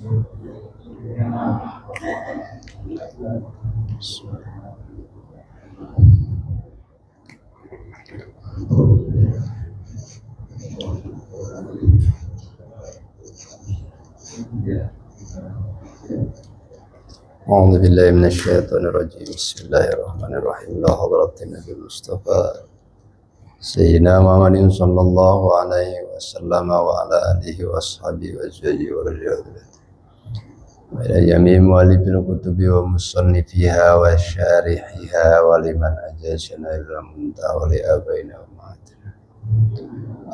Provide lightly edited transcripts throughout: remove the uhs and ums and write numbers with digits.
أعوذ بالله من الشيطان الرجيم. بسم الله الرحمن الرحيم. لا حضرة النبي المصطفى سيدنا محمد صلى الله عليه وسلم وعلى آله وأصحابه وأزواجه ورجاله وإلى جميع مؤلف الكتب ومصنفيها وشارحها ولمن أجازنا إلى المنتهى ولآبائنا وأمهاتنا.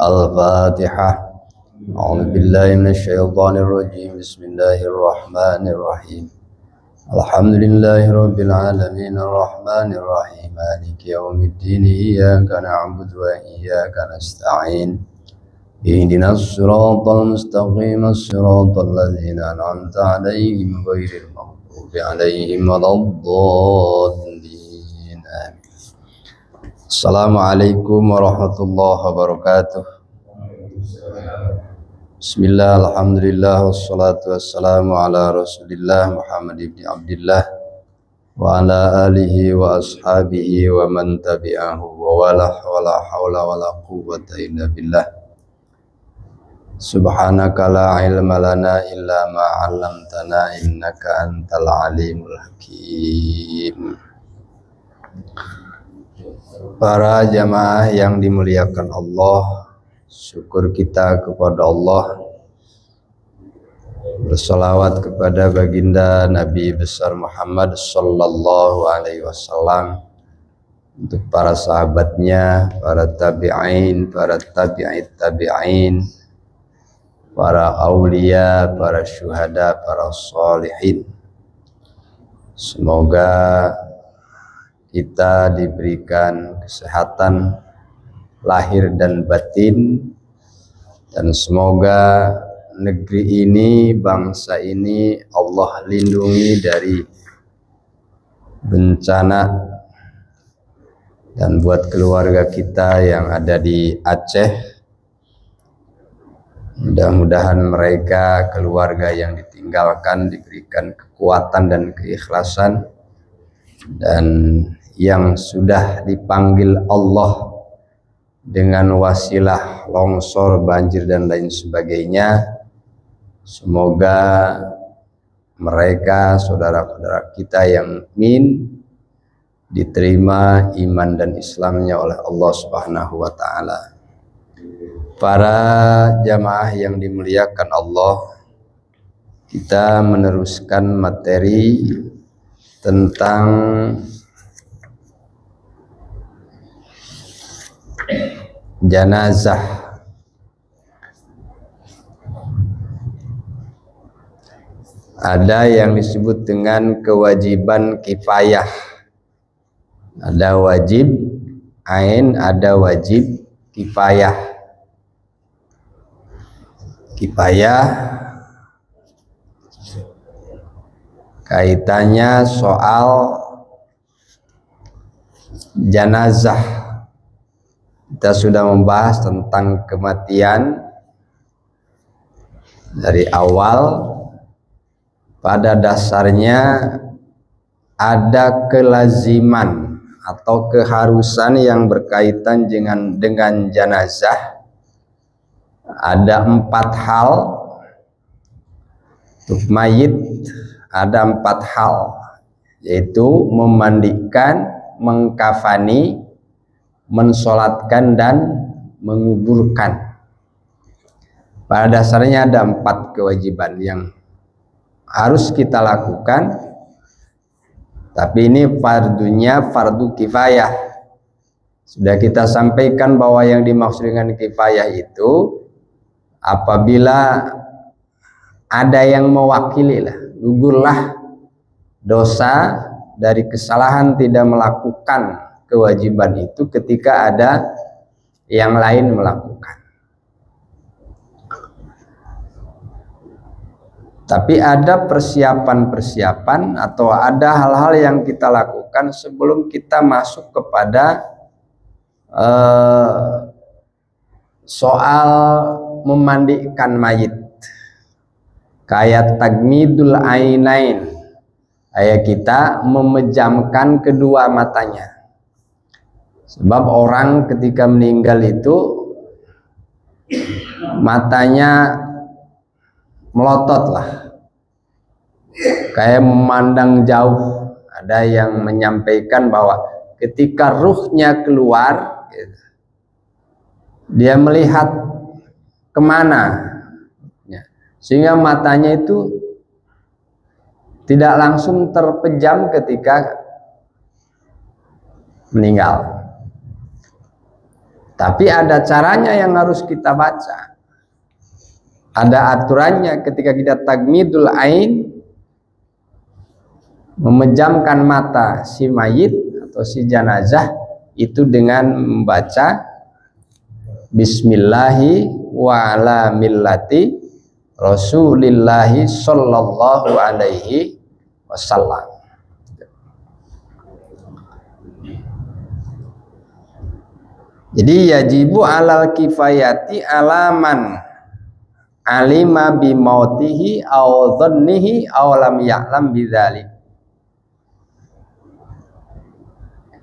الفاتحة. أعوذ بالله من الشيطان الرجيم. بسم الله الرحمن الرحيم. الحمد لله رب العالمين الرحمن الرحيم مالك يوم الدين إياك نعبد وإياك نستعين اهدنا الصراط المستقيم صراط الذين أنعمت عليهم غير المغضوب عليهم ولا الضالين آمين. السلام عليكم ورحمة الله وبركاته. Bismillah, alhamdulillah, wassalatu wassalamu ala rasulillah Muhammad ibn Abdillah wa ala alihi wa ashabihi wa man tabi'ahu wa wala hawla wa la quwwata illa billah. Subhanaka la ilma lana illa ma 'allamtana innaka antal alimul hakim. Para jamaah yang dimuliakan Allah, syukur kita kepada Allah, bersalawat kepada baginda Nabi besar Muhammad sallallahu alaihi wasallam, untuk para sahabatnya, para tabi'in, para tabi'it tabi'in, para aulia, para syuhada, para sholihin. Semoga kita diberikan kesehatan lahir dan batin, dan semoga negeri ini, bangsa ini Allah lindungi dari bencana, dan buat keluarga kita yang ada di Aceh, mudah-mudahan mereka, keluarga yang ditinggalkan, diberikan kekuatan dan keikhlasan, dan yang sudah dipanggil Allah dengan wasilah longsor, banjir dan lain sebagainya, semoga mereka, saudara-saudara kita yang mukmin, diterima iman dan Islamnya oleh Allah Subhanahu wa ta'ala. Para jamaah yang dimuliakan Allah, kita meneruskan materi tentang jenazah. Ada yang disebut dengan kewajiban kifayah. Ada wajib ain, ada wajib kifayah. Kifayah kaitannya soal jenazah. Kita sudah membahas tentang kematian dari awal. Pada dasarnya ada kelaziman atau keharusan yang berkaitan dengan jenazah. Ada 4 hal. Untuk mayit ada 4 hal, yaitu memandikan, mengkafani, mensolatkan, dan menguburkan. Pada dasarnya ada 4 kewajiban yang harus kita lakukan, tapi ini fardunya fardu kifayah. Sudah kita sampaikan bahwa yang dimaksud dengan kifayah itu apabila ada yang mewakili lah, gugurlah dosa dari kesalahan tidak melakukan kewajiban itu ketika ada yang lain melakukan. Tapi ada persiapan-persiapan atau ada hal-hal yang kita lakukan sebelum kita masuk kepada soal memandikan mayit. kayak tagmidul ainain, kayak kita memejamkan kedua matanya. Sebab orang ketika meninggal itu matanya melotot lah, kayak memandang jauh. Ada yang menyampaikan bahwa ketika ruhnya keluar, dia melihat kemana, sehingga matanya itu tidak langsung terpejam ketika meninggal. Tapi ada caranya yang harus kita baca. Ada aturannya ketika kita tagmidul ain, memejamkan mata si mayit atau si jenazah itu dengan membaca Bismillahi wa ala millati Rasulillahi sallallahu alaihi wasallam. Jadi yajibu alal kifayati alaman alima bimautihi aw dhannihi aw lam ya'lam bidzalik.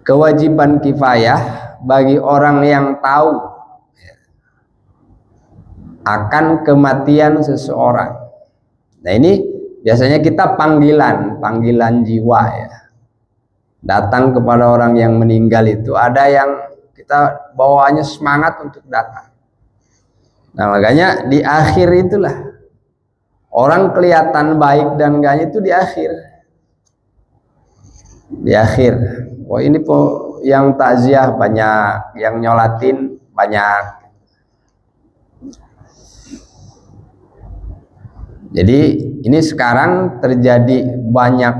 Kewajiban kifayah bagi orang yang tahu akan kematian seseorang. Nah, ini biasanya kita panggilan jiwa ya. Datang kepada orang yang meninggal itu, ada yang kita bawaannya semangat untuk datang. Nah, makanya di akhir itulah orang kelihatan baik dan enggaknya itu di akhir. Di akhir. Oh, ini yang takziah banyak, yang nyolatin banyak. Jadi ini sekarang terjadi banyak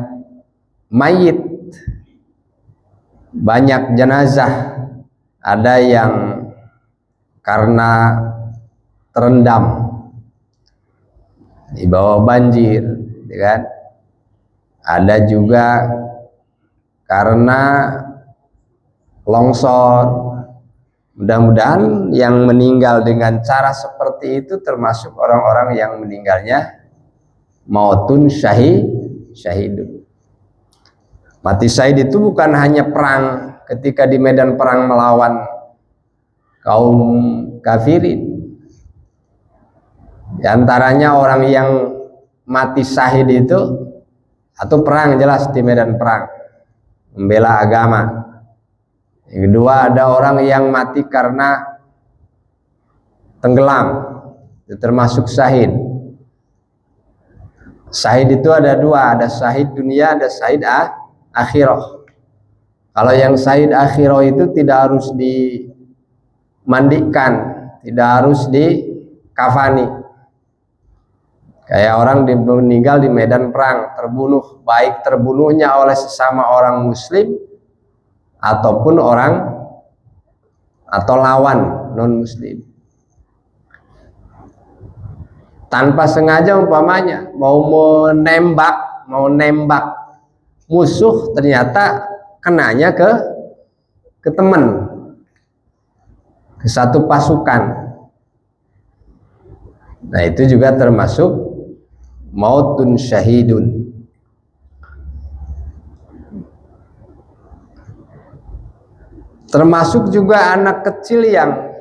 mayit, banyak jenazah. Ada yang karena terendam di bawah banjir, kan? Ada juga karena longsor. Mudah-mudahan yang meninggal dengan cara seperti itu termasuk orang-orang yang meninggalnya mautun syahidun. Mati syahid itu bukan hanya perang, ketika di medan perang melawan kaum kafirin. Di antaranya orang yang mati syahid itu, atau perang, jelas di medan perang membela agama. Yang kedua, ada orang yang mati karena tenggelam, itu termasuk syahid. Syahid itu ada dua, ada syahid dunia, ada syahid akhirah. Kalau yang syahid akhirah itu tidak harus dimandikan, tidak harus dikafani. Kayak orang meninggal di medan perang, terbunuh, baik terbunuhnya oleh sesama orang muslim ataupun orang atau lawan non muslim. Tanpa sengaja umpamanya mau nembak musuh, ternyata kenanya ke teman, ke satu pasukan. Nah, itu juga termasuk mautun syahidun. Termasuk juga anak kecil yang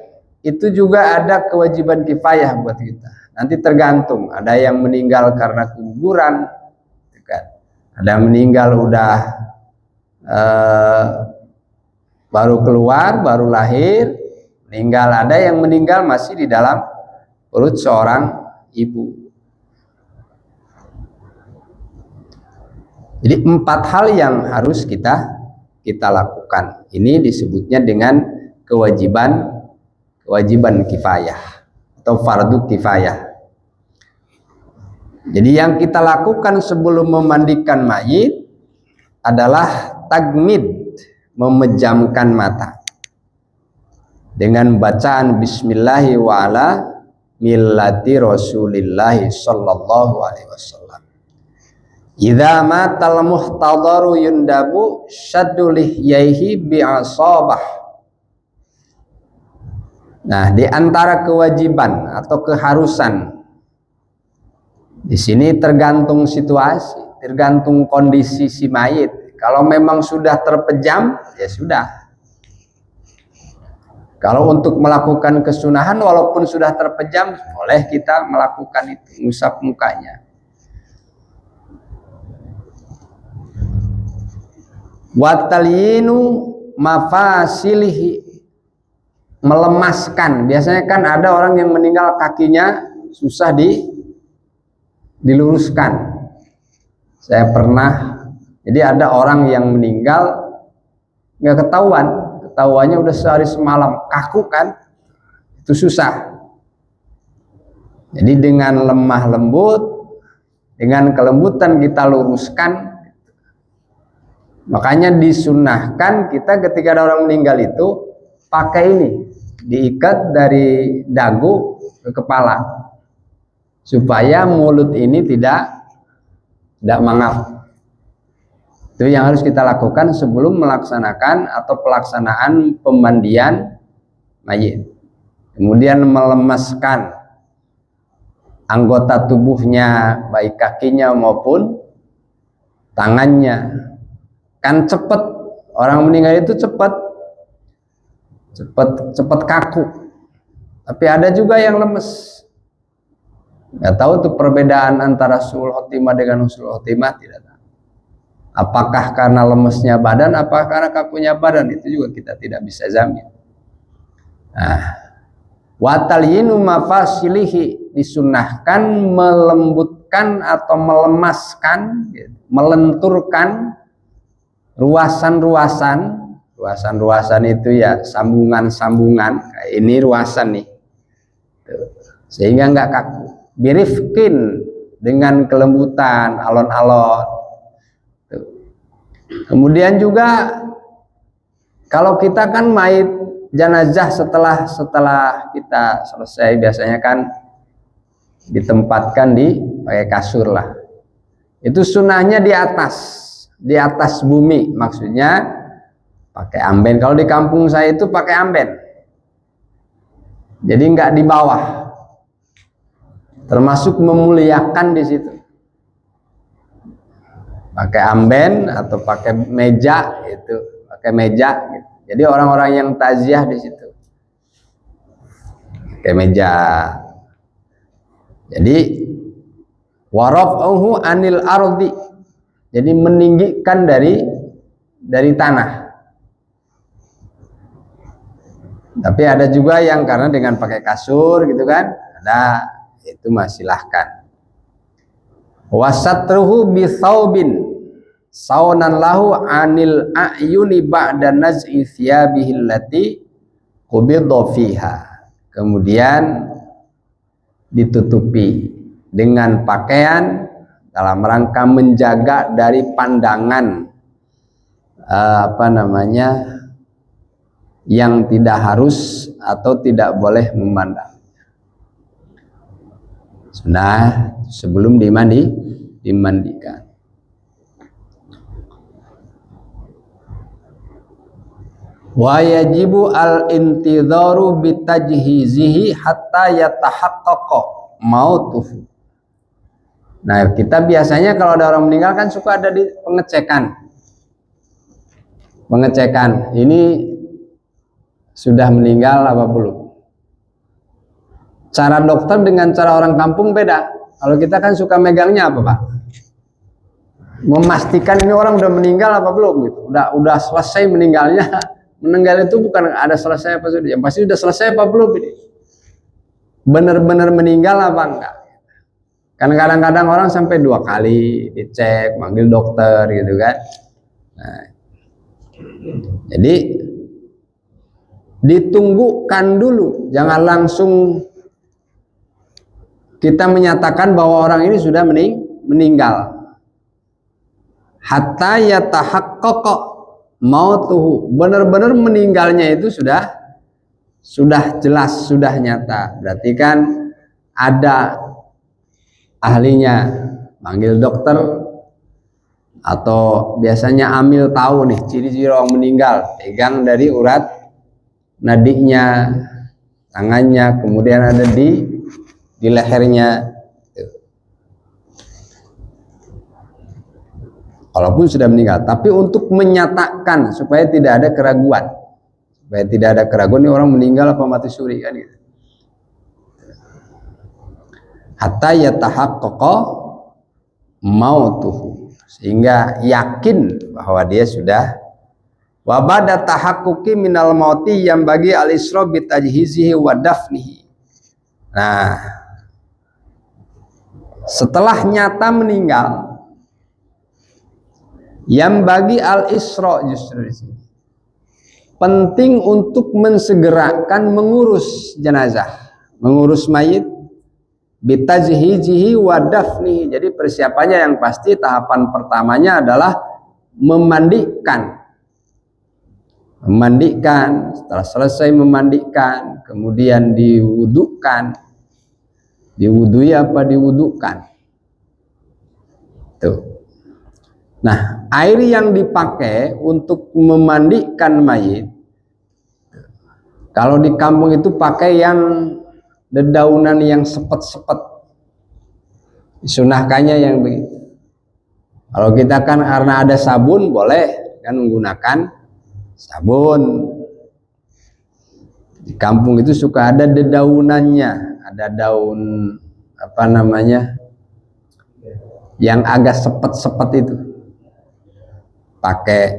itu juga ada kewajiban kifayah buat kita. Nanti tergantung, ada yang meninggal karena keguguran, ada yang meninggal udah baru keluar, baru lahir, meninggal. Ada yang meninggal masih di dalam perut seorang ibu. Jadi 4 hal yang harus kita lakukan. Ini disebutnya dengan kewajiban kifayah atau fardu kifayah. Jadi yang kita lakukan sebelum memandikan mayit adalah tagmid, memejamkan mata dengan bacaan Bismillahi wa ala millati Rasulillahi sallallahu alaihi wasallam. Idza matal muhtadaru yundabu syaddu lihyaihi bi'asabah. Nah, di antara kewajiban atau keharusan Di sini tergantung situasi, tergantung kondisi si mayit. Kalau memang sudah terpejam, ya sudah. Kalau untuk melakukan kesunahan walaupun sudah terpejam, boleh kita melakukan itu, ngusap mukanya. Watalyinu mafasilihi, melemaskan. Biasanya kan ada orang yang meninggal kakinya susah diluruskan. Saya pernah, jadi ada orang yang meninggal nggak ketahuannya udah sehari semalam, kaku kan, itu susah. Jadi dengan lemah lembut, dengan kelembutan kita luruskan. Makanya disunahkan kita ketika ada orang meninggal itu pakai ini, diikat dari dagu ke kepala, supaya mulut ini tidak mangap. Itu yang harus kita lakukan sebelum melaksanakan atau pelaksanaan pemandian mayit. Kemudian melemaskan anggota tubuhnya, baik kakinya maupun tangannya. Kan cepat, orang meninggal itu cepat kaku. Tapi ada juga yang lemes. Nggak tahu tuh perbedaan antara suul khotimah dengan husnul khotimah, tidak tahu. Apakah karena lemesnya badan, apakah karena kakunya badan, itu juga kita tidak bisa jamin. Nah, watalyinu mafasilihi, disunahkan melembutkan atau melemaskan, melenturkan ruasan itu ya sambungan. Ini ruasan nih, sehingga nggak kaku. Birifkin, dengan kelembutan, alon-alon. Kemudian juga kalau kita kan mayit jenazah setelah kita selesai biasanya kan ditempatkan pakai kasur lah. Itu sunahnya di atas bumi, maksudnya pakai amben. Kalau di kampung saya itu pakai amben, jadi nggak di bawah, termasuk memuliakan di situ. Pakai amben atau pakai meja gitu, pakai meja gitu. Jadi orang-orang yang taziah di situ pakai meja. Jadi waraf'uhu anil ardi, jadi meninggikan dari tanah. Tapi ada juga yang karena dengan pakai kasur gitu kan, ada, itu masih silahkan. Wasatruhu bithaubin saunan lahu anil a'yuni ba'da naz'i thiyabihi allati qubidha fiha. Kemudian ditutupi dengan pakaian dalam rangka menjaga dari pandangan yang tidak harus atau tidak boleh memandang. Sunnah sebelum dimandikan. Wa yajibu al-intidharu bitajhizihi hatta yatahaqqaqa mautuhu. Nah, kita biasanya kalau ada orang meninggal kan suka ada di pengecekan. Ini sudah meninggal apa belum? Cara dokter dengan cara orang kampung beda. Kalau kita kan suka megangnya apa, Pak? Memastikan ini orang udah meninggal apa belum gitu. Udah selesai meninggalnya. Meninggal itu bukan ada selesai apa sudah. Yang pasti udah selesai apa belum ini. Benar-benar meninggal apa enggak? Kan kadang-kadang orang sampai 2 kali dicek, manggil dokter gitu kan. Nah, jadi ditunggukan dulu, jangan langsung kita menyatakan bahwa orang ini sudah meninggal. Hatta yatahaqqaqa mautuhu, benar-benar meninggalnya itu sudah jelas, sudah nyata. Berarti kan ada ahlinya, manggil dokter, atau biasanya amil tahu nih ciri-ciri orang meninggal, pegang dari urat nadinya, tangannya, kemudian ada di lehernya. walaupun sudah meninggal, tapi untuk menyatakan supaya tidak ada keraguan, supaya tidak ada keraguan ini orang meninggal apa mati suri kan gitu. Hatta yatahaqqaqa mautuhu, sehingga yakin bahwa dia sudah. Wa ba'da tahaqquqi minal mauti yang bagi al-isra bi tajhizihi wa dafnihi. Nah, setelah nyata meninggal, yang bagi al-isra justru di sini penting untuk mensegerakan mengurus jenazah, mengurus mayit bi tajhizihi wa dafnihi. Jadi persiapannya yang pasti tahapan pertamanya adalah memandikan, setelah selesai memandikan kemudian diwudukan, diwudui apa diwudukan tuh. Nah, air yang dipakai untuk memandikan mayit kalau di kampung itu pakai yang dedaunan yang sepet-sepet, disunahkannya yang begitu. Kalau kita kan karena ada sabun boleh kan menggunakan sabun. Di kampung itu suka ada dedaunannya, ada daun apa namanya yang agak sepet-sepet itu pakai.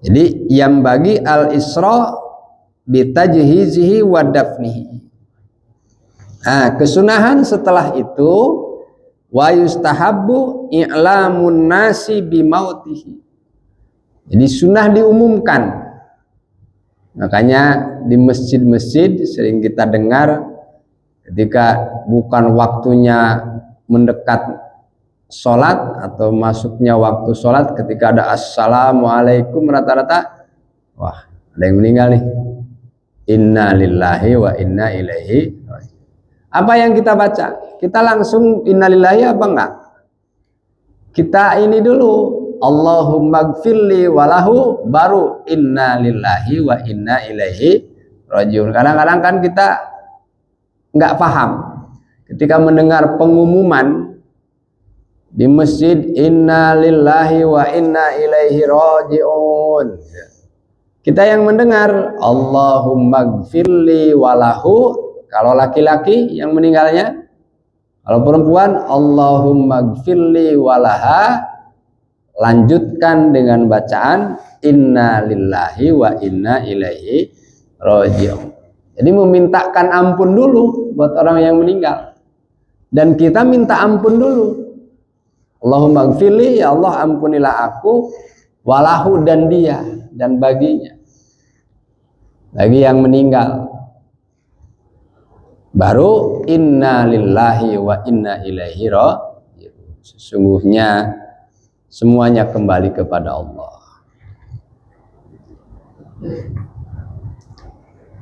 Jadi yang bagi al-isra bitajhizihi wa dafnihi. Nah, kesunahan setelah itu wa yustahabbu i'lamun nasi bimautihi. Jadi sunnah diumumkan. Makanya di masjid-masjid sering kita dengar ketika bukan waktunya mendekat sholat atau masuknya waktu sholat, ketika ada assalamualaikum rata-rata, wah ada yang meninggal nih, inna lillahi wa inna ilaihi. Apa yang kita baca? Kita langsung inna lillahi apa enggak? Kita ini dulu Allahumma gfirli walahu, baru inna lillahi wa inna ilaihi rajiun. Kadang-kadang kan kita nggak paham ketika mendengar pengumuman di masjid inna lillahi wa inna ilaihi rajiun. Kita yang mendengar Allahumma gfirli walahu kalau laki-laki yang meninggalnya, kalau perempuan Allahumma gfirli walaha, lanjutkan dengan bacaan inna lillahi wa inna ilaihi raji'un. Jadi memintakan ampun dulu buat orang yang meninggal, dan kita minta ampun dulu. Allahumma gfirli, ya Allah ampunilah aku, walahu dan dia, dan baginya, bagi yang meninggal. Baru inna lillahi wa inna ilaihi raji'un. Sesungguhnya semuanya kembali kepada Allah.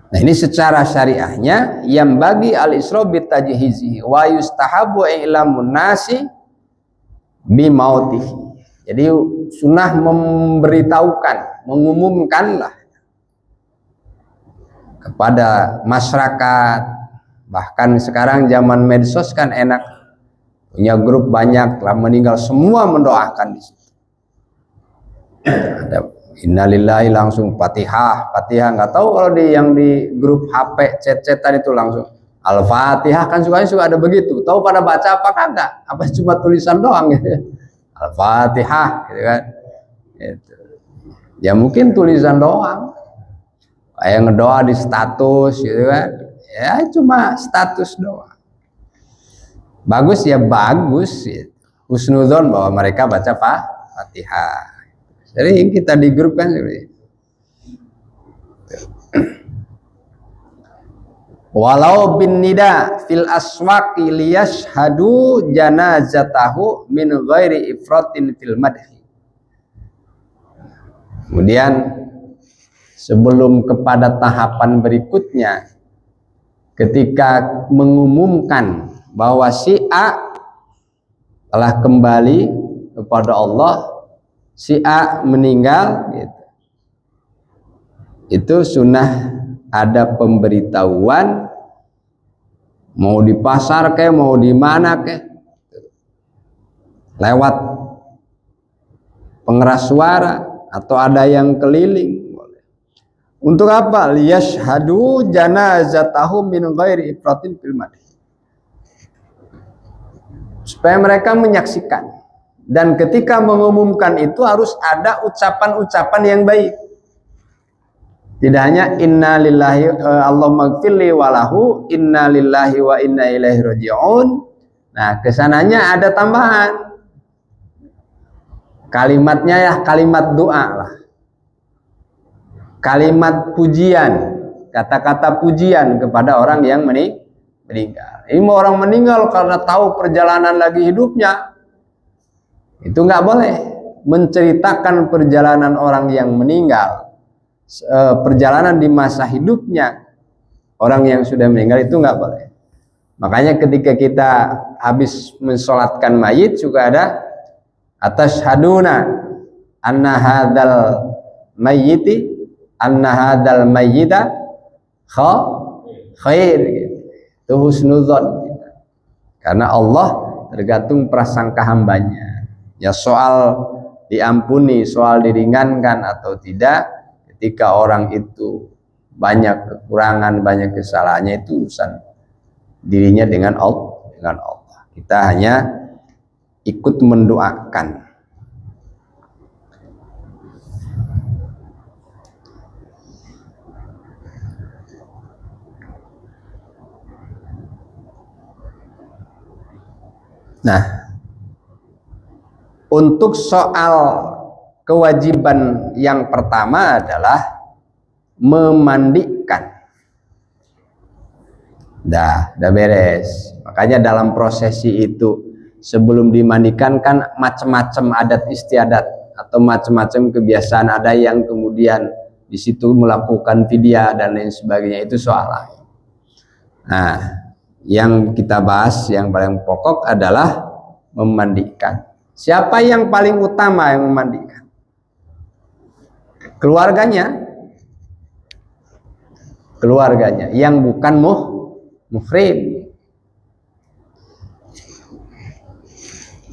Nah, ini secara syariahnya yang bagi al-isra bitajhizi wa yustahabu i'lamun nasi bimautihi. Jadi sunnah memberitahukan, mengumumkanlah kepada masyarakat. Bahkan sekarang zaman medsos kan enak, punya grup banyak, telah meninggal semua mendoakan di situ. Ada innalillahi langsung Fatihah, nggak tahu kalau di yang di grup HP chat-chatan itu langsung Al-Fatihah, kan suka ada begitu. Tahu pada baca apa kagak? Apa cuma tulisan doang gitu. Al-Fatihah gitu kan. Gitu. Ya mungkin tulisan doang. Kayak ngedoa di status gitu kan. Ya cuma status doang. Bagus ya bagus, husnudzon bahwa mereka baca Fatihah. Jadi kita di grup kan seperti itu. Walau bin nida fil aswaqi liyashhadu janazatahu min ghairi ifratin fil madhi. Kemudian sebelum kepada tahapan berikutnya, ketika mengumumkan bahwa si A telah kembali kepada Allah, si A meninggal gitu. Itu sunnah ada pemberitahuan, mau di pasar kayak mau di mana kayak lewat pengeras suara, atau ada yang keliling. Untuk apa? Liyashhadu janazatahum min ghairi ifratin fil madhi. Supaya mereka menyaksikan. Dan ketika mengumumkan itu harus ada ucapan-ucapan yang baik. Tidak hanya inna lillahi Allahumma gfirli walahu inna lillahi wa inna ilaihi raji'un. Nah, kesananya ada tambahan. Kalimatnya ya kalimat doa lah. Kalimat pujian, kata-kata pujian kepada orang yang meninggal. Ini mau orang meninggal karena tahu perjalanan lagi hidupnya, itu nggak boleh menceritakan perjalanan orang yang meninggal, perjalanan di masa hidupnya orang yang sudah meninggal, itu nggak boleh. Makanya ketika kita habis mensolatkan mayit juga ada atashhaduna anna hadzal mayyiti anna hadzal mayyita khair, itu husnuzon. Karena Allah tergantung prasangka hambanya. Ya, soal diampuni, soal diringankan atau tidak, ketika orang itu banyak kekurangan, banyak kesalahannya, itu urusan dirinya dengan Allah. Kita hanya ikut mendoakan. Nah, untuk soal kewajiban yang pertama adalah memandikan. Udah beres. Makanya dalam prosesi itu sebelum dimandikan kan macam-macam adat istiadat atau macam-macam kebiasaan, ada yang kemudian di situ melakukan fidyah dan lain sebagainya, itu soal lain. Nah, yang kita bahas yang paling pokok adalah memandikan. Siapa yang paling utama yang memandikan? Keluarganya yang bukan muhrim,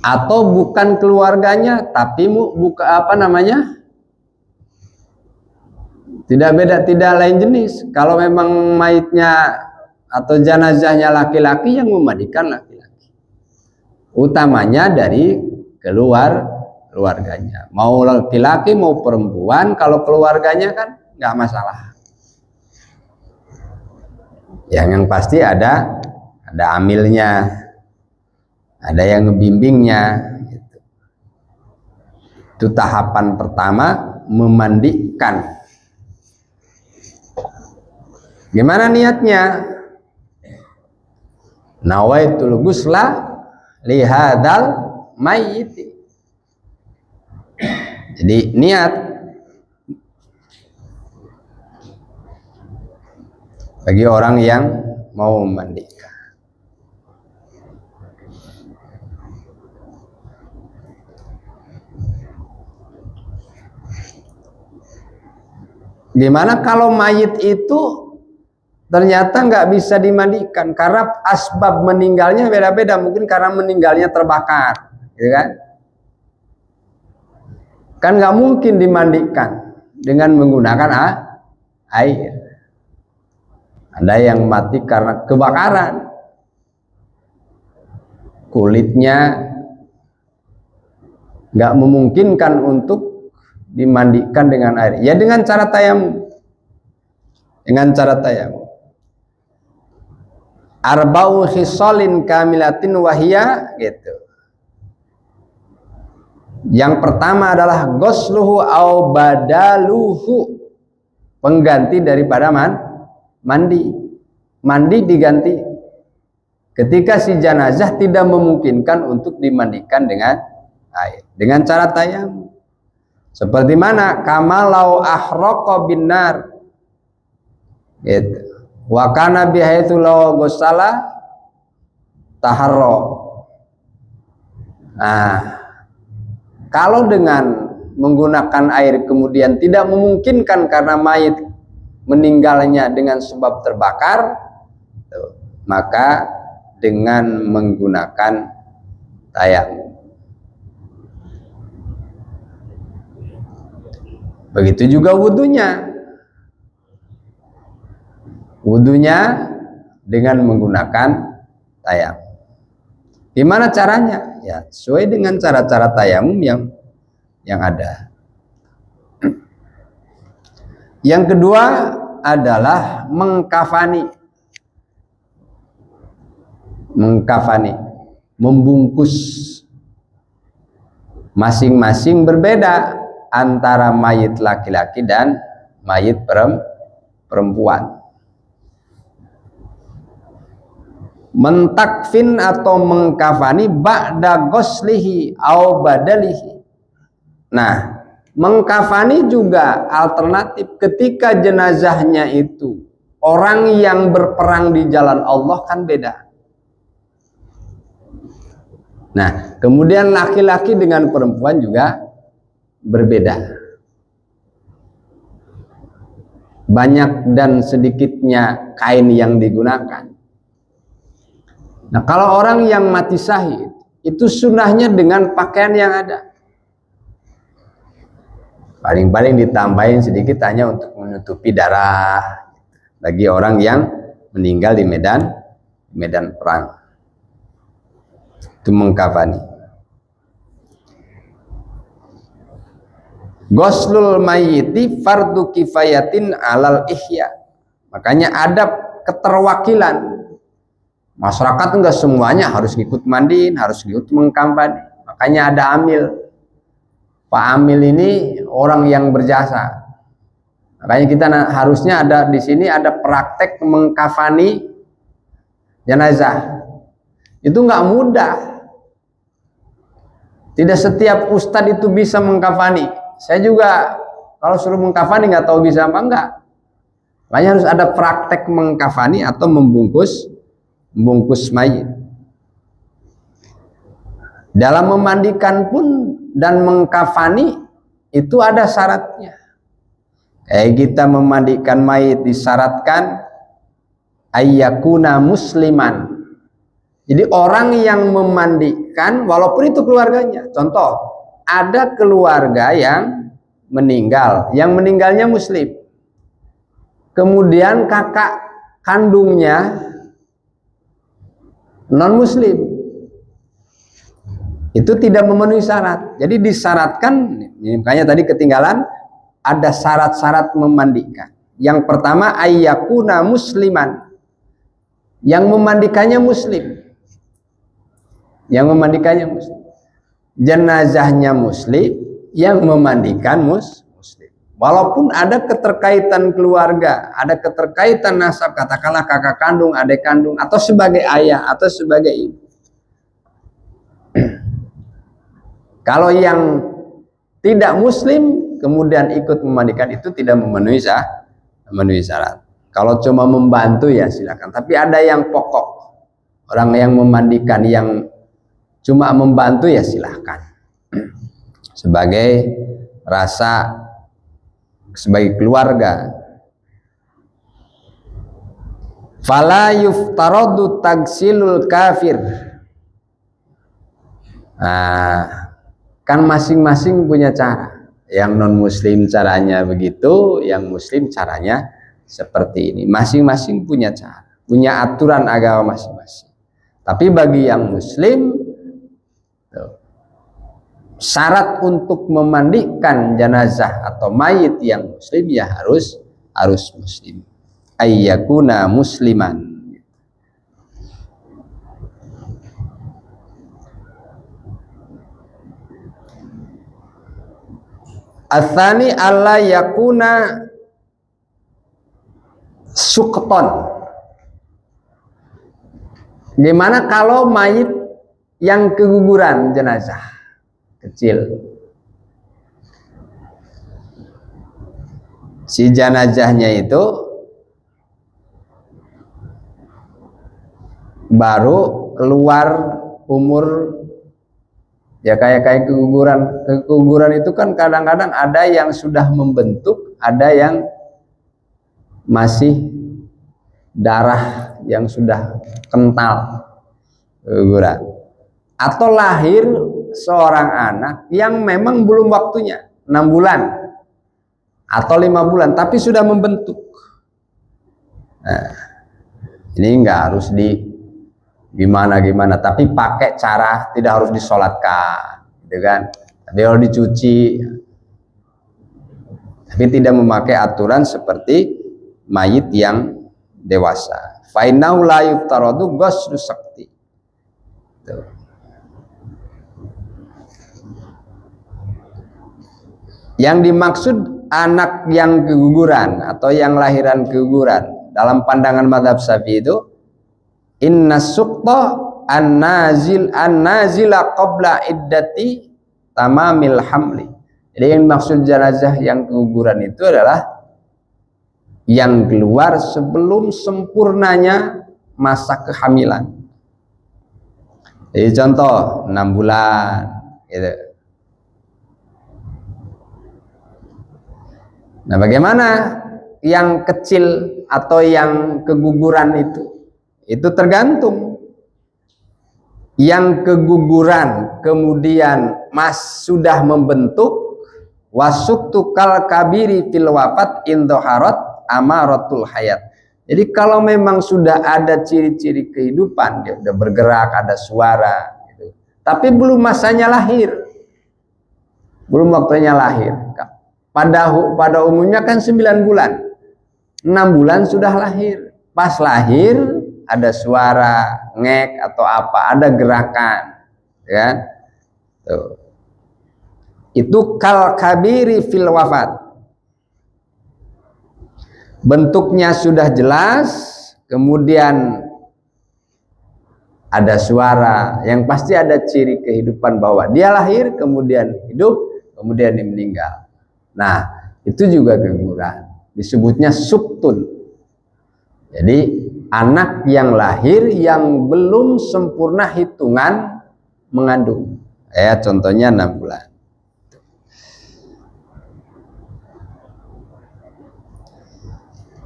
atau bukan keluarganya tapi tidak lain jenis. Kalau memang mayitnya atau jenazahnya laki-laki, yang memandikan laki-laki. Utamanya dari keluarganya. Mau laki-laki mau perempuan, kalau keluarganya kan nggak masalah. Yang pasti ada amilnya, ada yang ngebimbingnya. Itu tahapan pertama, memandikan. Gimana niatnya? Nawaitul ghusla lihadal mayyiti. Jadi niat bagi orang yang mau memandikan. Gimana kalau mayit itu ternyata nggak bisa dimandikan karena asbab meninggalnya beda-beda, mungkin karena meninggalnya terbakar, gitu kan? Kan nggak mungkin dimandikan dengan menggunakan air. Ada yang mati karena kebakaran, kulitnya nggak memungkinkan untuk dimandikan dengan air. Ya dengan cara tayamum. Arba'u khisalin kamilatin wahiyya, gitu. Yang pertama adalah ghusluhu au badaluhu, pengganti daripada mandi. Mandi diganti ketika si jenazah tidak memungkinkan untuk dimandikan dengan air, dengan cara tayamum. Seperti mana? Kamalau ahraqa binar, gitu. Wa kana bihaitsu law ghusala taharra. Nah, kalau dengan menggunakan air kemudian tidak memungkinkan karena mayit meninggalnya dengan sebab terbakar, maka dengan menggunakan tayamum. Begitu juga wudhunya. Wudhunya dengan menggunakan tayamum. Gimana caranya? Ya, sesuai dengan cara-cara tayamum yang ada. Yang kedua adalah mengkafani. Mengkafani, membungkus. Masing-masing berbeda antara mayit laki-laki dan mayit perempuan. Mentakfin atau mengkafani ba'da ghuslihi au badalihi. Nah, mengkafani juga alternatif ketika jenazahnya itu orang yang berperang di jalan Allah, kan beda. Nah, kemudian laki-laki dengan perempuan juga berbeda. Banyak dan sedikitnya kain yang digunakan. Nah, kalau orang yang mati syahid, itu sunnahnya dengan pakaian yang ada. Paling-paling ditambahin sedikit hanya untuk menutupi darah bagi orang yang meninggal di medan perang. Itu mengkafani. Ghuslul mayyiti fardu kifayatin alal ihya. Makanya ada keterwakilan. Masyarakat enggak semuanya harus ikut mandiin, harus ikut mengkafani. Makanya ada amil. Pak Amil ini orang yang berjasa. Makanya kita harusnya ada di sini ada praktek mengkafani jenazah. Itu nggak mudah. Tidak setiap ustadz itu bisa mengkafani. Saya juga kalau suruh mengkafani nggak tahu bisa apa enggak. Makanya harus ada praktek mengkafani atau membungkus mayit. Dalam memandikan pun dan mengkafani itu ada syaratnya. Kayak kita memandikan mayit disyaratkan ayyakuna musliman. Jadi orang yang memandikan walaupun itu keluarganya. Contoh, ada keluarga yang meninggal, yang meninggalnya muslim. Kemudian kakak kandungnya non muslim, itu tidak memenuhi syarat. Jadi disyaratkan, makanya tadi ketinggalan ada syarat-syarat memandikan. Yang pertama ayyakuna musliman, yang memandikannya muslim, jenazahnya muslim, yang memandikan muslim. Walaupun ada keterkaitan keluarga, ada keterkaitan nasab, katakanlah kakak kandung, adik kandung, atau sebagai ayah, atau sebagai ibu. Kalau yang tidak muslim kemudian ikut memandikan itu tidak memenuhi syarat. Kalau cuma membantu ya silakan. Tapi ada yang pokok, orang yang memandikan yang cuma membantu ya silakan. Sebagai rasa sebagai keluarga. Fala yuftaradu tagsilul kafir. Nah, kan masing-masing punya cara. Yang non muslim caranya begitu, yang muslim caranya seperti ini. Masing-masing punya cara, punya aturan agama masing-masing. Tapi bagi yang muslim, syarat untuk memandikan jenazah atau mayit yang muslim ya harus muslim. Ayyakuna musliman. Atsani alla yakuna sukton. Gimana kalau mayit yang keguguran jenazah kecil, si jenazahnya itu baru keluar umur, ya kayak keguguran itu kan kadang-kadang ada yang sudah membentuk, ada yang masih darah yang sudah kental keguguran, atau lahir seorang anak yang memang belum waktunya 6 bulan, atau 5 bulan tapi sudah membentuk. Nah, ini nggak harus gimana, tapi pakai cara tidak harus disolatkan, gitu kan? Tapi harus dicuci, tapi tidak memakai aturan seperti mayit yang dewasa. Fainau la yuftaradu ghuslu sakti. Yang dimaksud anak yang keguguran atau yang lahiran keguguran dalam pandangan mazhab Syafi'i itu inna suqta an-nazila qabla iddati tamamil hamli. Jadi yang maksud jenazah yang keguguran itu adalah yang keluar sebelum sempurnanya masa kehamilan. Jadi contoh 6 bulan gitu. Nah, bagaimana yang kecil atau yang keguguran itu? Itu tergantung. Yang keguguran kemudian sudah membentuk wasuktu kal kabiri fil wafat indoharat amaratul hayat. Jadi kalau memang sudah ada ciri-ciri kehidupan, dia sudah bergerak, ada suara gitu. Tapi belum masanya lahir, belum waktunya lahir. Pada umumnya kan 9 bulan, 6 bulan sudah lahir. Pas lahir ada suara ngek atau apa, ada gerakan, kan? Tuh. Itu kal kabiri fil wafat. Bentuknya sudah jelas, kemudian ada suara, yang pasti ada ciri kehidupan bahwa dia lahir, kemudian hidup, kemudian dia meninggal. Nah, itu juga keguguran, disebutnya suktun. Jadi anak yang lahir yang belum sempurna hitungan mengandung. Ya, contohnya 6 bulan.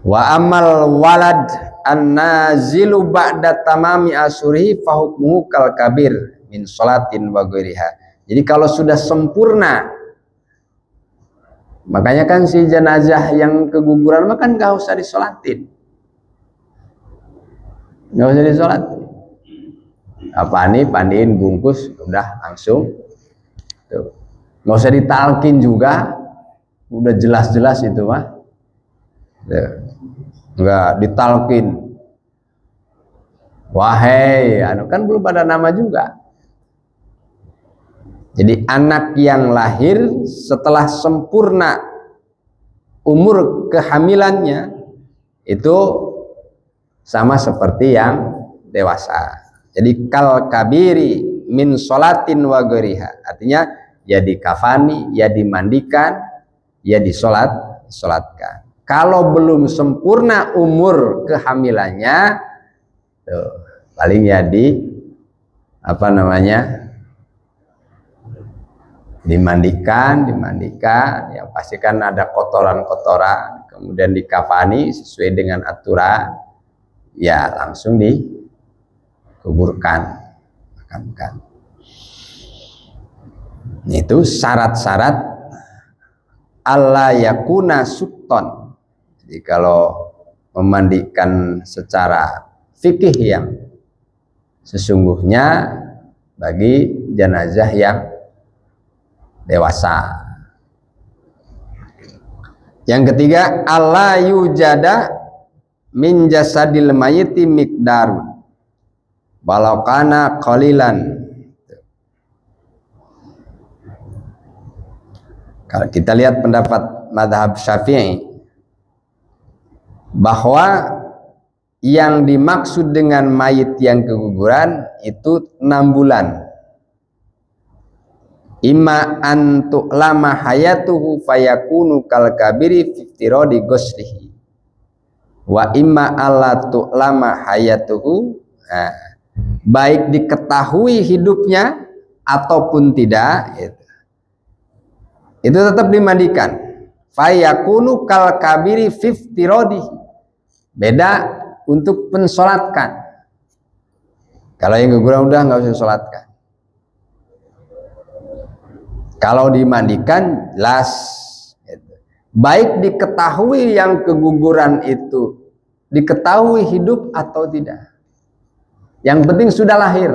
Wa amal walad an-nazilu ba'da tamami asuri fa hukmuhu kal kabir min sholatin wa ghairiha. Jadi kalau sudah sempurna, makanya kan si jenazah yang keguguran kan gak usah disolatin, gak usah disolatin. Apa nih, pandiin, bungkus, udah langsung. Tuh. Gak usah ditalkin juga, udah jelas-jelas itu mah. Tuh. Enggak ditalkin. Wahai, kan belum ada nama juga. Jadi anak yang lahir setelah sempurna umur kehamilannya itu sama seperti yang dewasa. Jadi kal kabiri min sholatin wa ghairiha. Artinya ya dikafani, ya dimandikan, ya disolatkan. Kalau belum sempurna umur kehamilannya, tuh, paling ya dimandikan, ya pastikan ada kotoran-kotoran, kemudian dikafani sesuai dengan aturan, ya langsung dikuburkan, makamkan. Itu syarat-syarat alla yakuna sukton. Jadi kalau memandikan secara fikih yang sesungguhnya bagi jenazah yang dewasa. Yang ketiga, alla yujada min jasadil mayyiti miqdarun walau kana qalilan. Kalau kita lihat pendapat mazhab Syafi'i bahwa yang dimaksud dengan mayit yang keguguran itu 6 bulan. Imma antu lama hayatuhu fayakunu kal kabiri fiftirodi ghuslihi wa imma allatu lama hayatuhu, baik diketahui hidupnya ataupun tidak, itu tetap dimandikan. Fayakunu kal kabiri fiftirodi, beda untuk pensolatkan. Kalau yang keguguran udah nggak usah solatkan. Kalau dimandikan jelas, baik diketahui yang keguguran itu diketahui hidup atau tidak. Yang penting sudah lahir.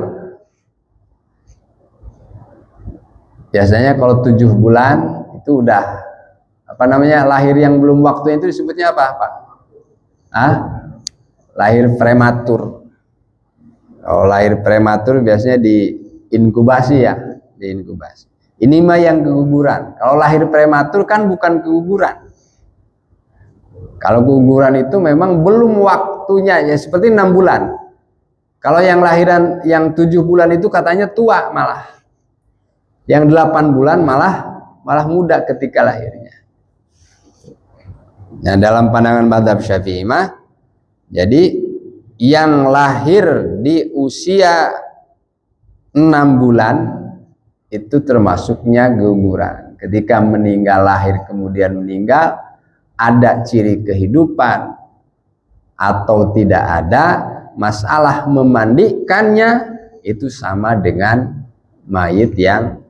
Biasanya kalau 7 bulan itu udah lahir yang belum waktunya itu disebutnya apa, Pak? Lahir prematur. Kalau lahir prematur biasanya diinkubasi ya, diinkubasi. Ini mah yang keguguran. Kalau lahir prematur kan bukan keguguran. Kalau keguguran itu memang belum waktunya, ya seperti 6 bulan. Kalau yang lahiran yang 7 bulan itu katanya tua malah. Yang 8 bulan malah muda ketika lahirnya. Nah, dalam pandangan mazhab Syafi'i mah, jadi yang lahir di usia 6 bulan itu termasuknya keguguran. Ketika meninggal, lahir kemudian meninggal, ada ciri kehidupan atau tidak ada, masalah memandikannya itu sama dengan mayit yang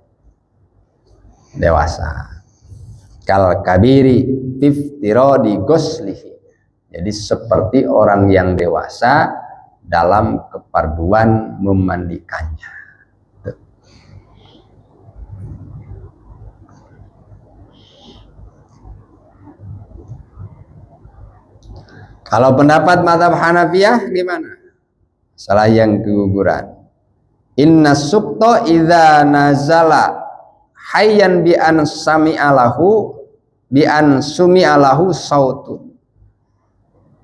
dewasa. Kal kabiri tiftirodi goslihi. Jadi seperti orang yang dewasa dalam keparduan memandikannya. Kalau pendapat mazhab Hanafiyah gimana? Salah yang keguguran. Inna sukto idza nazala hayyan bi an sami'alahu bi an sumi'alahu sautun.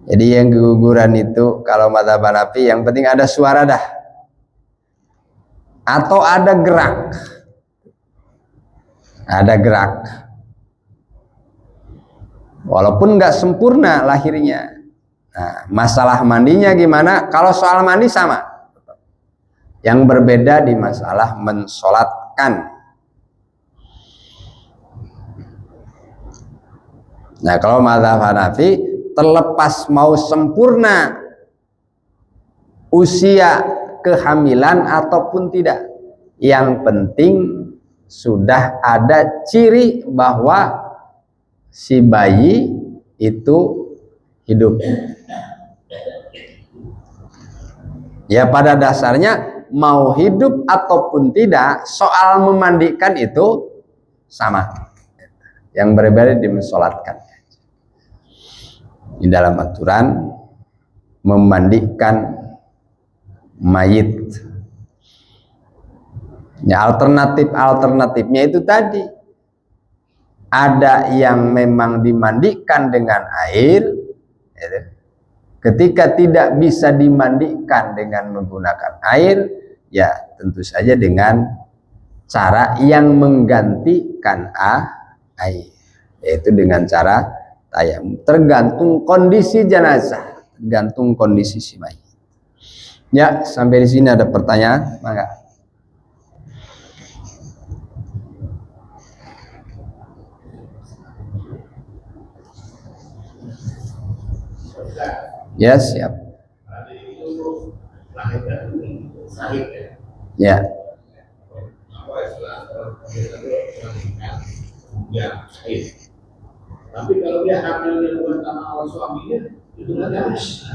Jadi yang keguguran itu kalau mazhab Hanafi yang penting ada suara dah. Atau ada gerak. Ada gerak. Walaupun nggak sempurna lahirnya. Nah, masalah mandinya gimana? Kalau soal mandi sama. Yang berbeda di masalah mensolatkan. Nah, kalau mazhab Hanafi terlepas mau sempurna usia kehamilan ataupun tidak, yang penting sudah ada ciri bahwa si bayi itu hidup. Ya pada dasarnya mau hidup ataupun tidak, soal memandikan itu sama. Yang berbeda di mensolatkan. Di dalam aturan memandikan mayit. Ya, alternatifnya itu tadi. Ada yang memang dimandikan dengan air, ya. Ketika tidak bisa dimandikan dengan menggunakan air, ya tentu saja dengan cara yang menggantikan air, yaitu dengan cara tayamum. Tergantung kondisi jenazah, tergantung kondisi si mayit. Ya, sampai di sini ada pertanyaan? Mangga. Ya, siap. Ya. Tapi kalau dia hamilnya bukan karena awal suaminya, itu nggak harus.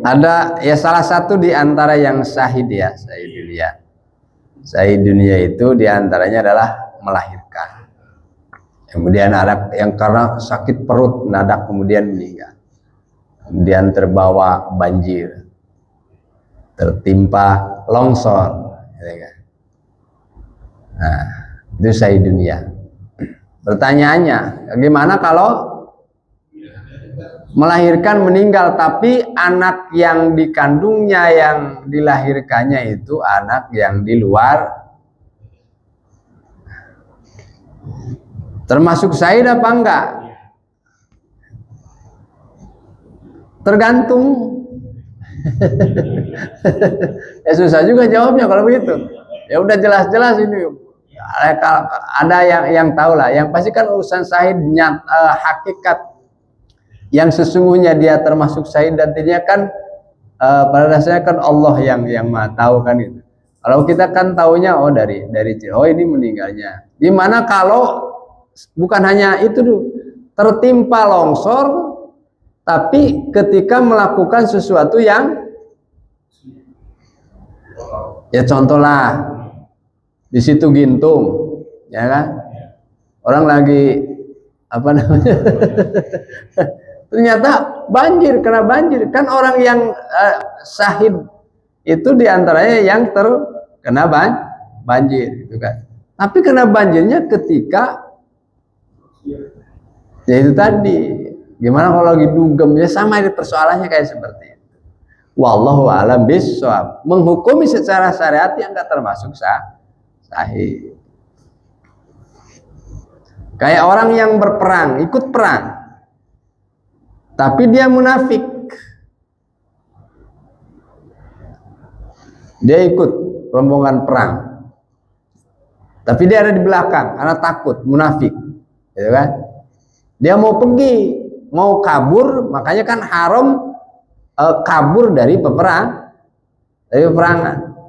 Ada ya salah satu di antara yang syahid ya, syahid dunia. Syahid dunia itu di antaranya adalah melahirkan. Kemudian ada yang karena sakit perut mendadak kemudian meninggal. Kemudian terbawa banjir. Tertimpa longsor. Nah, itu syahid dunia. Pertanyaannya, bagaimana kalau melahirkan meninggal tapi anak yang dikandungnya yang dilahirkannya itu anak yang di luar, termasuk syahid apa enggak? Tergantung. Ya susah juga jawabnya kalau begitu. Ya udah jelas-jelas ini. Ada yang tahu lah. Yang pasti kan urusan syahid hakikat yang sesungguhnya dia termasuk syahid dan dirinya kan pada dasarnya kan Allah yang Maha tahu kan itu. Kalau kita kan taunya oh dari oh ini meninggalnya. Gimana kalau bukan hanya itu dulu, tertimpa longsor tapi ketika melakukan sesuatu yang ya contohlah di situ Gintung, ya kan? Orang lagi apa namanya? Ternyata banjir, kena banjir. Kan orang yang syahid itu diantaranya yang terkena banjir, gitu kan? Tapi kena banjirnya ketika ya itu tadi. Gimana kalau lagi dugem ya sama ini persoalannya kayak seperti itu. Wallahu a'lam bishawab. Menghukumi secara syariat yang enggak termasuk sahih. Kayak orang yang berperang, ikut perang. Tapi dia munafik. Dia ikut rombongan perang. Tapi dia ada di belakang karena takut, munafik. Gitu kan? Dia mau pergi, mau kabur, makanya kan haram kabur dari peperangan.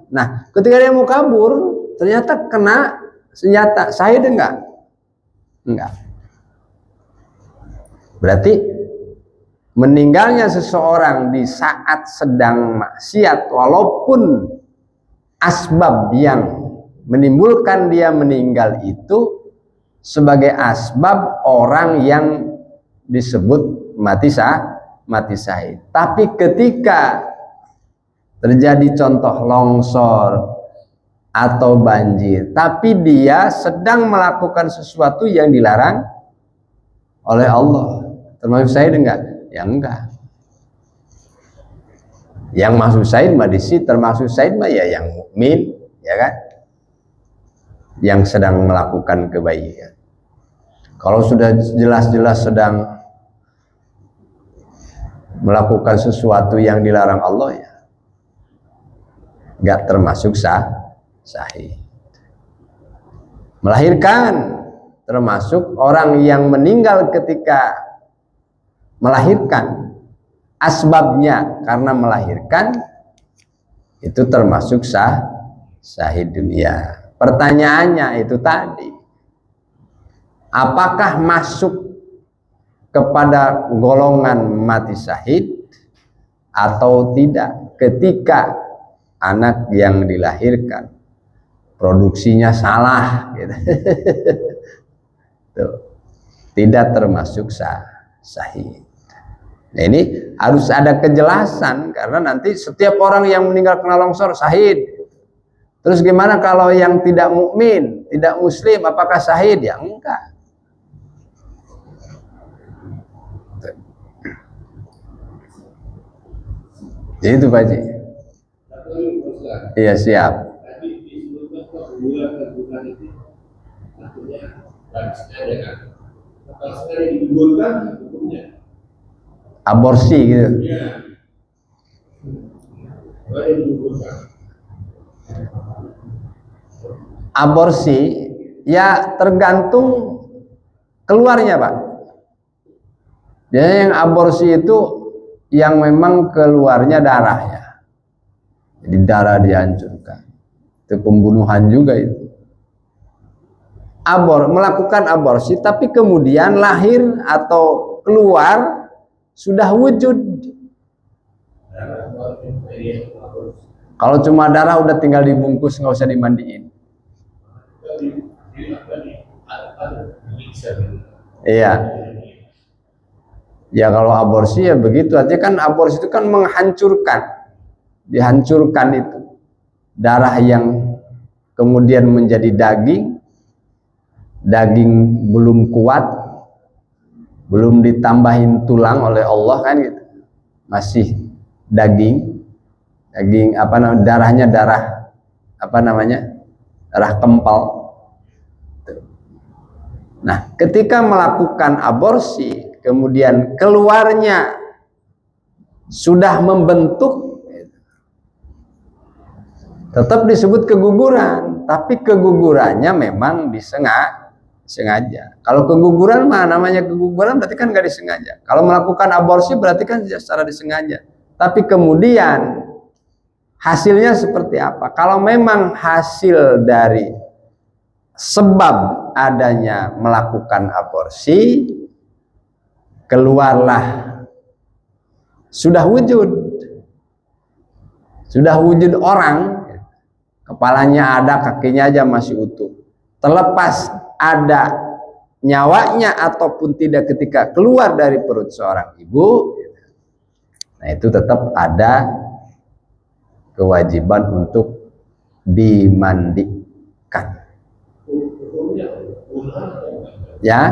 Nah, ketika dia mau kabur, ternyata kena senjata. Syahid enggak? Enggak. Berarti meninggalnya seseorang di saat sedang maksiat, walaupun asbab yang menimbulkan dia meninggal itu sebagai asbab orang yang disebut mati syahid. Tapi ketika terjadi contoh longsor atau banjir, tapi dia sedang melakukan sesuatu yang dilarang oleh Allah, termasuk syahid enggak? Ya enggak. Yang masuk syahid mah termasuk syahid mah ya yang mukmin, ya kan? Yang sedang melakukan kebaikan. Kalau sudah jelas-jelas sedang melakukan sesuatu yang dilarang Allah ya enggak termasuk sahih. Melahirkan termasuk orang yang meninggal ketika melahirkan, asbabnya karena melahirkan itu termasuk sahih dunia. Pertanyaannya itu tadi, apakah masuk kepada golongan mati syahid atau tidak ketika anak yang dilahirkan produksinya salah gitu. Tuh, tidak termasuk sahih. Nah, ini harus ada kejelasan karena nanti setiap orang yang meninggal kena longsor syahid. Terus gimana kalau yang tidak mukmin, tidak muslim, apakah syahid? Ya enggak. Jadi itu Pak Haji. Iya siap. Aborsi gitu. Aborsi ya tergantung keluarnya Pak. Jadi yang aborsi itu yang memang keluarnya darah ya. Jadi darah dihancurkan. Itu pembunuhan juga itu. Melakukan aborsi tapi kemudian lahir atau keluar sudah wujud. Kalau cuma darah udah tinggal dibungkus, nggak usah dimandiin. Iya. Ya kalau aborsi ya begitu aja kan, aborsi itu kan menghancurkan, dihancurkan itu darah yang kemudian menjadi daging belum kuat, belum ditambahin tulang oleh Allah kan gitu, masih daging apa namanya, darahnya darah apa namanya, darah kempal. Nah ketika melakukan aborsi kemudian keluarnya sudah membentuk, tetap disebut keguguran, tapi kegugurannya memang disengaja. Kalau keguguran mah namanya keguguran berarti kan nggak disengaja. Kalau melakukan aborsi berarti kan secara disengaja. Tapi kemudian hasilnya seperti apa? Kalau memang hasil dari sebab adanya melakukan aborsi, keluarlah sudah wujud orang, kepalanya ada, kakinya aja masih utuh, terlepas ada nyawanya ataupun tidak ketika keluar dari perut seorang ibu, nah itu tetap ada kewajiban untuk dimandikan. Ya,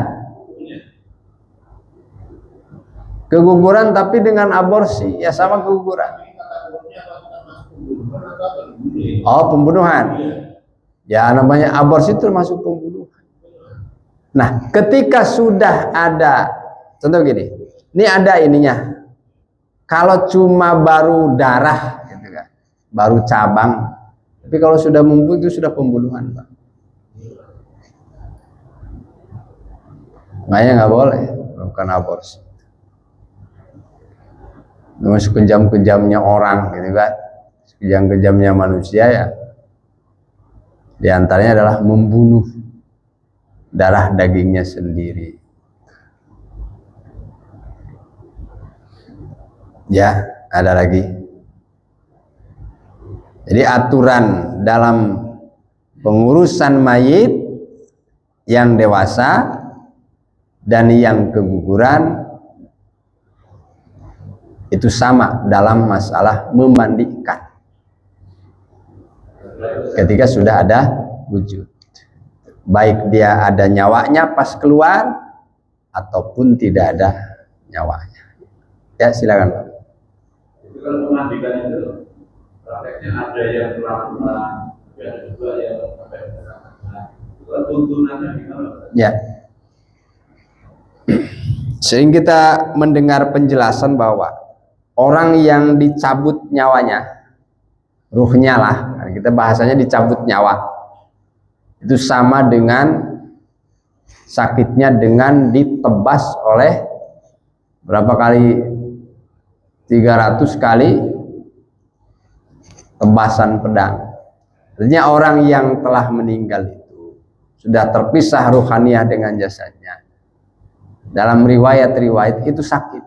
keguguran tapi dengan aborsi ya sama keguguran. Oh, pembunuhan. Ya, namanya aborsi itu termasuk pembunuhan. Nah, ketika sudah ada, contoh gini, ini ada ininya. Kalau cuma baru darah, gitu kan, baru cabang. Tapi kalau sudah membunuh itu sudah pembunuhan, Pak. Makanya nggak boleh melakukan aborsi. Masuk kejam-kejamnya orang, gitu kan, kejam-kejamnya manusia ya. Di antaranya adalah membunuh darah dagingnya sendiri. Ya, ada lagi. Jadi aturan dalam pengurusan mayit yang dewasa dan yang keguguran itu sama dalam masalah memandikan. Ketika sudah ada wujud, baik dia ada nyawanya pas keluar ataupun tidak ada nyawanya. Ya, silakan Pak. Itu kan memandikan itu prakteknya ada yang pelan-pelan, ada juga yang sampai berat. Itu kan tuntunannya gimana? Ya. Sering kita mendengar penjelasan bahwa orang yang dicabut nyawanya, ruhnya lah, kita bahasanya dicabut nyawa, itu sama dengan sakitnya dengan ditebas oleh berapa kali, 300 kali tebasan pedang. Artinya orang yang telah meninggal itu sudah terpisah ruhaniah dengan jasadnya. Dalam riwayat-riwayat itu sakit.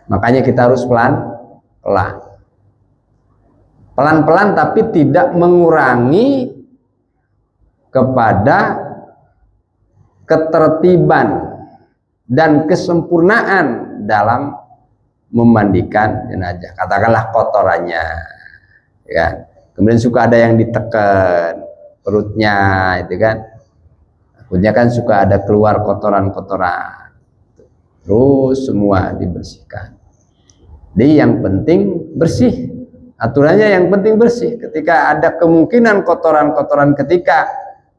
Makanya kita harus pelan-pelan tapi tidak mengurangi kepada ketertiban dan kesempurnaan dalam memandikan jenazah. Katakanlah kotorannya, ya. Kemudian suka ada yang ditekan perutnya, itu kan. Takutnya kan suka ada keluar kotoran-kotoran. Terus semua dibersihkan. Jadi yang penting bersih. Aturannya yang penting bersih. Ketika ada kemungkinan kotoran-kotoran, ketika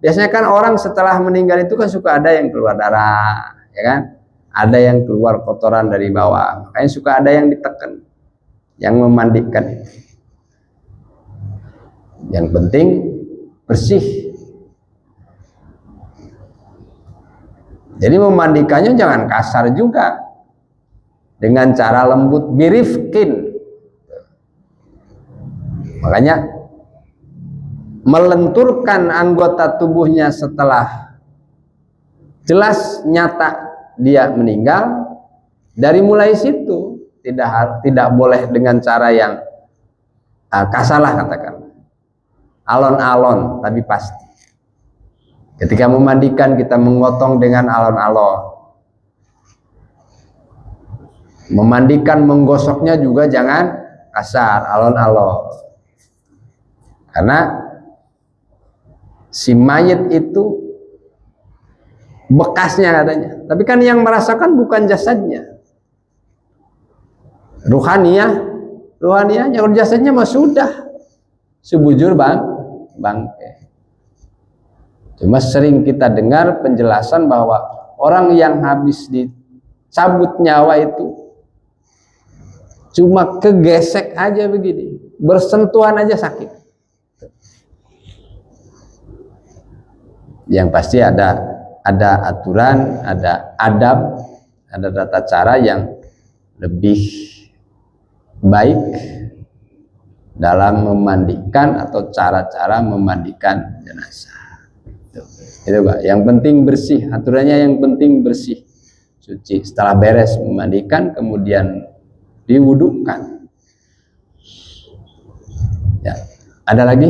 biasanya kan orang setelah meninggal itu kan suka ada yang keluar darah, ya kan? Ada yang keluar kotoran dari bawah. Makanya suka ada yang ditekan, yang memandikan itu. Yang penting bersih. Jadi memandikannya jangan kasar juga, dengan cara lembut, birifkin. Makanya melenturkan anggota tubuhnya setelah jelas nyata dia meninggal, dari mulai situ tidak boleh dengan cara yang kasarlah, katakan alon-alon, tapi pasti. Ketika memandikan kita menggotong dengan alon-alon. Memandikan, menggosoknya juga jangan kasar, alon-alon. Karena si mayit itu bekasnya katanya. Tapi kan yang merasakan bukan jasadnya. Ruhaniyahnya, kalau jasadnya mah sudah sebujur bangke. Cuma sering kita dengar penjelasan bahwa orang yang habis dicabut nyawa itu cuma kegesek aja begini, bersentuhan aja sakit. Yang pasti ada aturan, ada adab, ada tata cara yang lebih baik dalam memandikan atau cara-cara memandikan jenazah. Itu Pak. Yang penting bersih, aturannya yang penting bersih, suci. Setelah beres memandikan, kemudian diwudukan. Ya, ada lagi?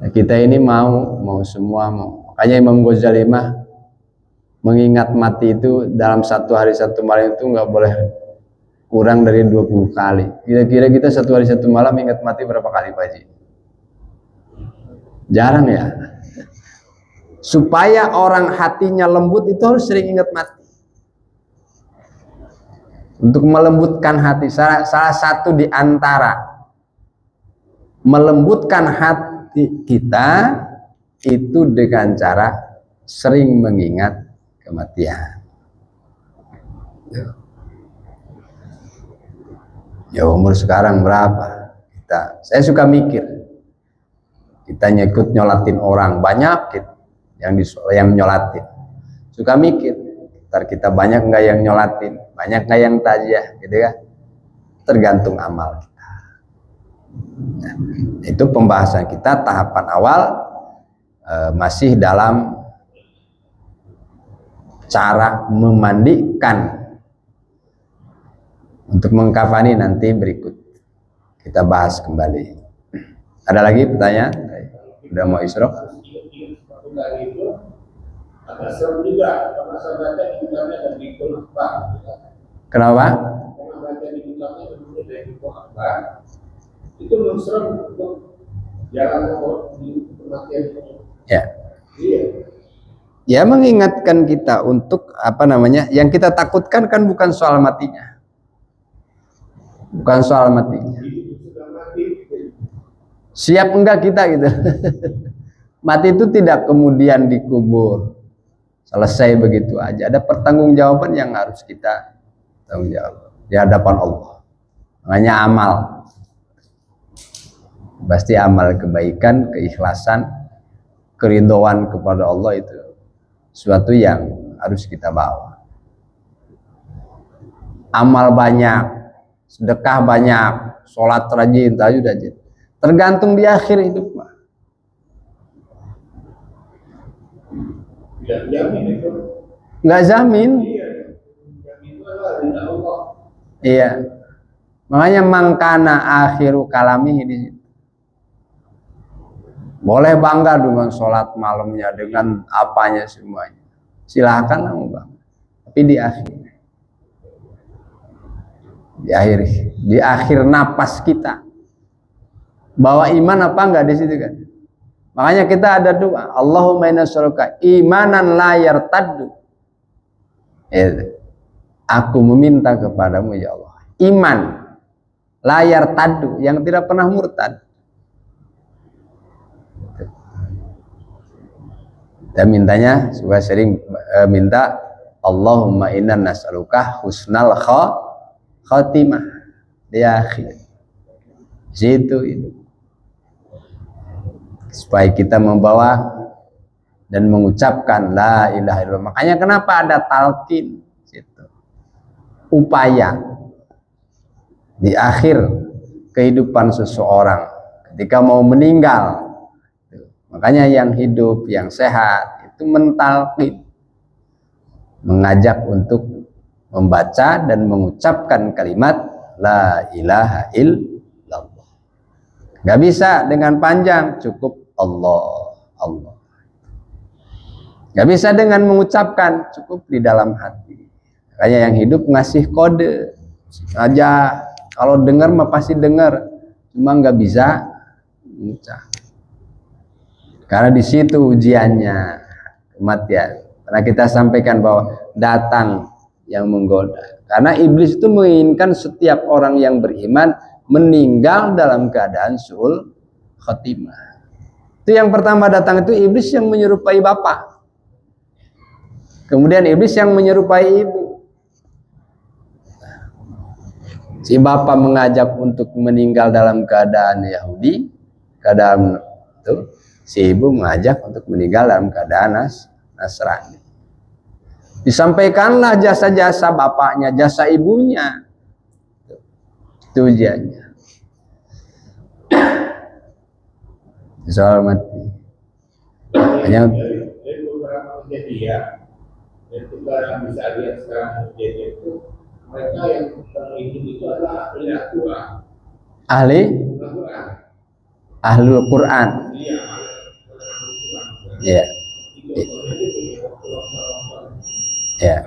Nah, kita ini mau semua mau. Makanya Imam Ghazali mah mengingat mati itu dalam satu hari satu malam itu nggak boleh kurang dari 20 kali. Kira-kira kita satu hari satu malam ingat mati berapa kali Pak Haji? Jarang ya. Supaya orang hatinya lembut itu harus sering ingat mati. Untuk melembutkan hati, salah satu di antara melembutkan hati kita itu dengan cara sering mengingat kematian. Ya umur sekarang berapa? Saya suka mikir, kita nyekut nyolatin orang banyak gitu, yang nyolatin. Suka mikir, ntar kita banyak nggak yang nyolatin, banyak nggak yang taziah, gitu kan? Tergantung amal kita. Nah, itu pembahasan kita tahapan awal masih dalam cara memandikan. Untuk mengkafani nanti berikut kita bahas kembali. Ada lagi pertanyaan? Udah mau isyraq? Kenapa? Itu menserang untuk jalan kematian. Ya. Ya mengingatkan kita untuk apa namanya? Yang kita takutkan kan bukan soal matinya. Bukan soal matinya. Siap enggak kita gitu. Mati itu tidak kemudian dikubur. Selesai begitu aja. Ada pertanggungjawaban yang harus kita tanggung jawab di hadapan Allah. Makanya amal. Pasti amal kebaikan, keikhlasan, keridhaan kepada Allah itu sesuatu yang harus kita bawa. Amal banyak, sedekah banyak, sholat rajin, tahajud rajin. Tergantung di akhir hidup. Nggak jamin. Iya. Makanya mangkana akhiru kalami di situ. Boleh bangga dengan sholat malamnya, dengan apanya semuanya. Silahkan kamu bangga. Tapi di akhir napas kita bawa iman apa enggak di situ kan? Makanya kita ada doa, Allahumma inna nas'aluka imanan la yartaddu. Aku meminta kepadamu ya Allah, iman la yartaddu, yang tidak pernah murtad. Dan mintanya juga sering minta Allahumma inna nas'aluka husnal khatimah di akhir. Situ itu. Supaya kita membawa dan mengucapkan la ilaha illallah. Makanya kenapa ada talqin situ. Upaya di akhir kehidupan seseorang ketika mau meninggal. Makanya yang hidup, yang sehat itu mentalqin, mengajak untuk membaca dan mengucapkan kalimat la ilaha illallah. Gak bisa dengan panjang, cukup Allah, Allah. Gak bisa dengan mengucapkan, cukup di dalam hati. Makanya yang hidup ngasih kode aja, kalau dengar mah pasti dengar, cuma nggak bisa mengucap. Karena di situ ujiannya kematian. Karena kita sampaikan bahwa datang yang menggoda. Karena iblis itu menginginkan setiap orang yang beriman meninggal dalam keadaan su'ul khatimah. Itu yang pertama datang itu iblis yang menyerupai bapak. Kemudian iblis yang menyerupai ibu. Si bapak mengajak untuk meninggal dalam keadaan Yahudi, keadaan itu. Si ibu mengajak untuk meninggal dalam keadaan Nasrani. Disampaikanlah jasa-jasa bapaknya, jasa ibunya. Itu ujiannya. Soal mati. Hanya dari beberapa kejadian yang kita bisa lihat sekarang kejadian itu, mereka yang terlindung itu adalah ahli Al-Quran. ahli Ahlul Quran. Ya. Ya.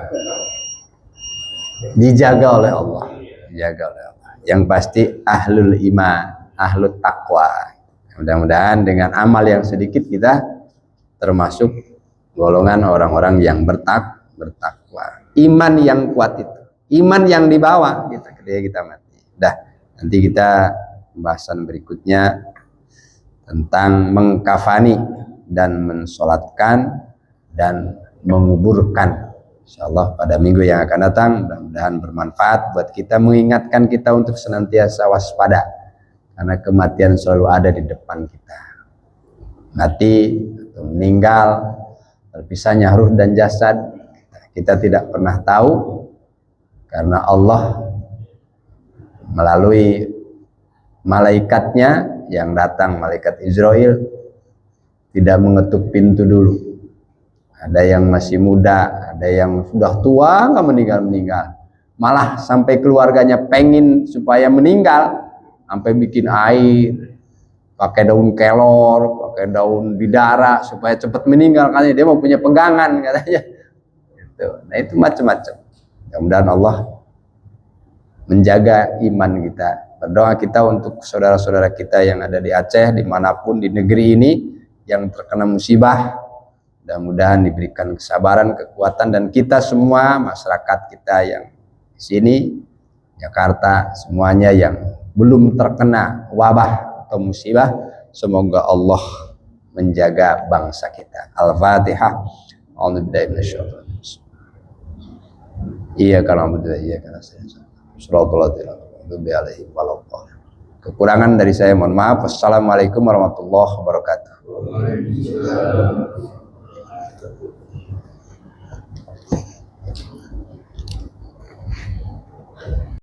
Dijaga oleh Allah. Dijaga oleh Allah. Yang pasti ahlul iman, ahlul taqwa. Mudah-mudahan dengan amal yang sedikit kita termasuk golongan orang-orang yang bertakwa. Iman yang kuat itu, iman yang dibawa kita ketika kita mati. Dah, nanti kita pembahasan berikutnya tentang mengkafani dan mensolatkan dan menguburkan. Insyaallah pada minggu yang akan datang, mudah-mudahan bermanfaat buat kita, mengingatkan kita untuk senantiasa waspada karena kematian selalu ada di depan kita. Mati atau meninggal, terpisahnya ruh dan jasad, kita tidak pernah tahu, karena Allah melalui malaikatnya yang datang, malaikat Israel, tidak mengetuk pintu dulu. Ada yang masih muda, ada yang sudah tua nggak meninggal, malah sampai keluarganya pengen supaya meninggal, sampai bikin air, pakai daun kelor, pakai daun bidara supaya cepat meninggal, katanya dia mau punya pegangan katanya. Gitu. Nah itu macam-macam. Mudah-mudahan Allah menjaga iman kita. Berdoa kita untuk saudara-saudara kita yang ada di Aceh, dimanapun di negeri ini yang terkena musibah. Mudah-mudahan diberikan kesabaran, kekuatan, dan kita semua, masyarakat kita yang di sini, Jakarta, semuanya yang belum terkena wabah atau musibah, semoga Allah menjaga bangsa kita. Al-Fatihah. A'udzubillahi minasyaitonir rajim. Iyyaka na'budu wa iyyaka nasta'in. Shiratal ladzina an'amta 'alaihim waladdallin. Kekurangan dari saya mohon maaf. Wassalamualaikum warahmatullahi wabarakatuh.